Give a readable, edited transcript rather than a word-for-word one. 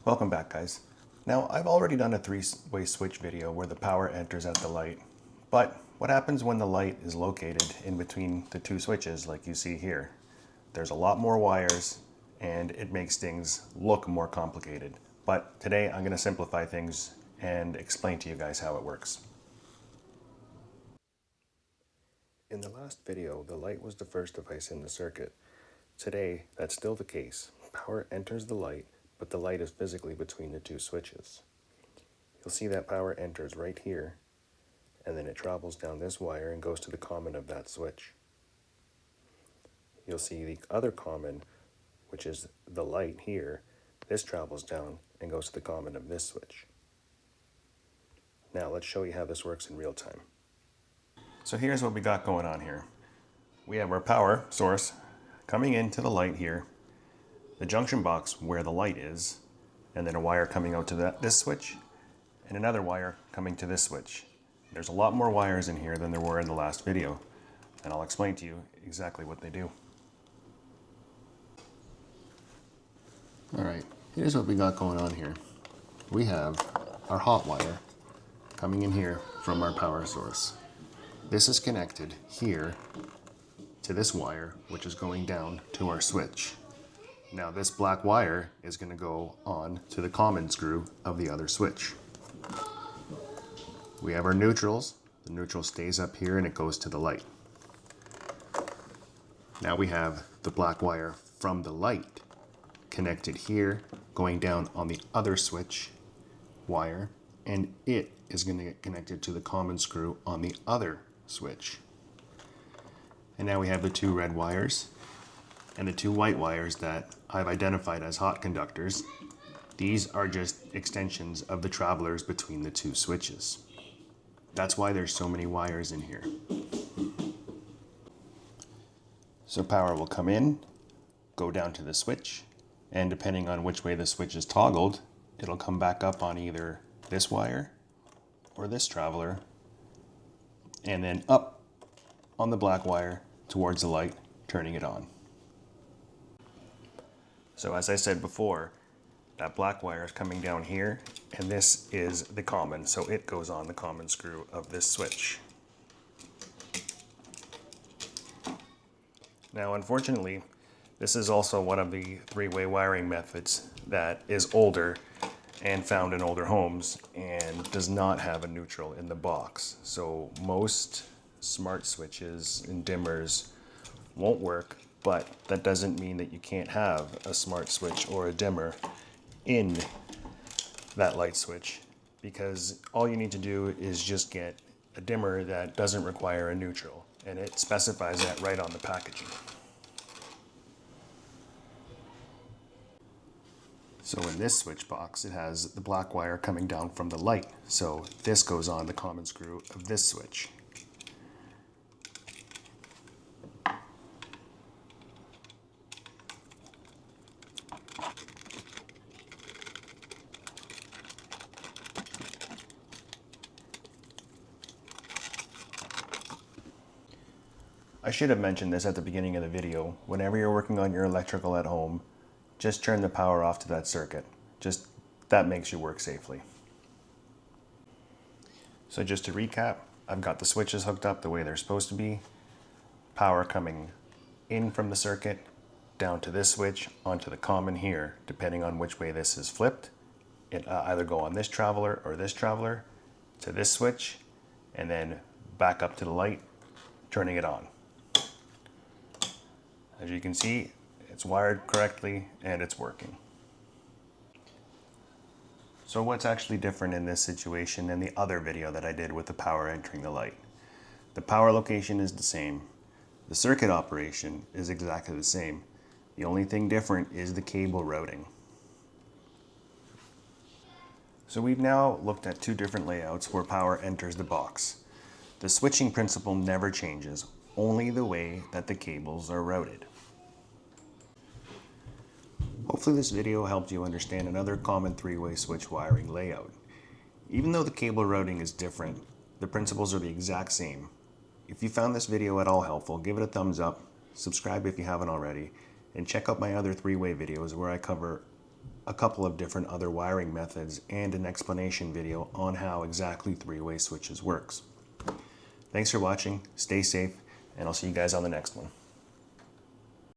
Welcome back, guys. Now, I've already done a three-way switch video where the power enters at the light, but what happens when the light is located in between the two switches like you see here? There's a lot more wires and it makes things look more complicated. But today I'm going to simplify things and explain to you guys how it works. In the last video, the light was the first device in the circuit. Today, that's still the case. Power enters the light, but the light is physically between the two switches. You'll see that power enters right here, and then it travels down this wire and goes to the common of that switch. You'll see the other common, which is the light here, this travels down and goes to the common of this switch. Now let's show you how this works in real time. So here's what we got going on here. We have our power source coming into the light here, the junction box where the light is, and then a wire coming out to this switch, and another wire coming to this switch. There's a lot more wires in here than there were in the last video, and I'll explain to you exactly what they do. Alright, here's what we got going on here. We have our hot wire coming in here from our power source. This is connected here to this wire, which is going down to our switch. Now this black wire is going to go on to the common screw of the other switch. We have our neutrals. The neutral stays up here and it goes to the light. Now we have the black wire from the light connected here, going down on the other switch wire, and it is going to get connected to the common screw on the other switch. And now we have the two red wires and the two white wires that I've identified as hot conductors. These are just extensions of the travelers between the two switches. That's why there's so many wires in here. So power will come in, go down to the switch, and depending on which way the switch is toggled, it'll come back up on either this wire or this traveler, and then up on the black wire towards the light, turning it on. So as I said before, that black wire is coming down here, and this is the common, so it goes on the common screw of this switch. Now, unfortunately, this is also one of the three-way wiring methods that is older and found in older homes and does not have a neutral in the box. So most smart switches and dimmers won't work, but that doesn't mean that you can't have a smart switch or a dimmer in that light switch, because all you need to do is just get a dimmer that doesn't require a neutral, and it specifies that right on the packaging. So in this switch box, it has the black wire coming down from the light, so this goes on the common screw of this switch. I should have mentioned this at the beginning of the video. Whenever you're working on your electrical at home, just turn the power off to that circuit. That makes you work safely. So just to recap, I've got the switches hooked up the way they're supposed to be. Power coming in from the circuit, down to this switch, onto the common here, depending on which way this is flipped. It'll either go on this traveler or this traveler, to this switch, and then back up to the light, turning it on. As you can see, it's wired correctly and it's working. So what's actually different in this situation than the other video that I did with the power entering the light? The power location is the same. The circuit operation is exactly the same. The only thing different is the cable routing. So we've now looked at two different layouts where power enters the box. The switching principle never changes, only the way that the cables are routed. Hopefully this video helped you understand another common three-way switch wiring layout. Even though the cable routing is different, the principles are the exact same. If you found this video at all helpful, give it a thumbs up, subscribe if you haven't already, and check out my other three-way videos where I cover a couple of different other wiring methods and an explanation video on how exactly three-way switches works. Thanks for watching, stay safe, and I'll see you guys on the next one.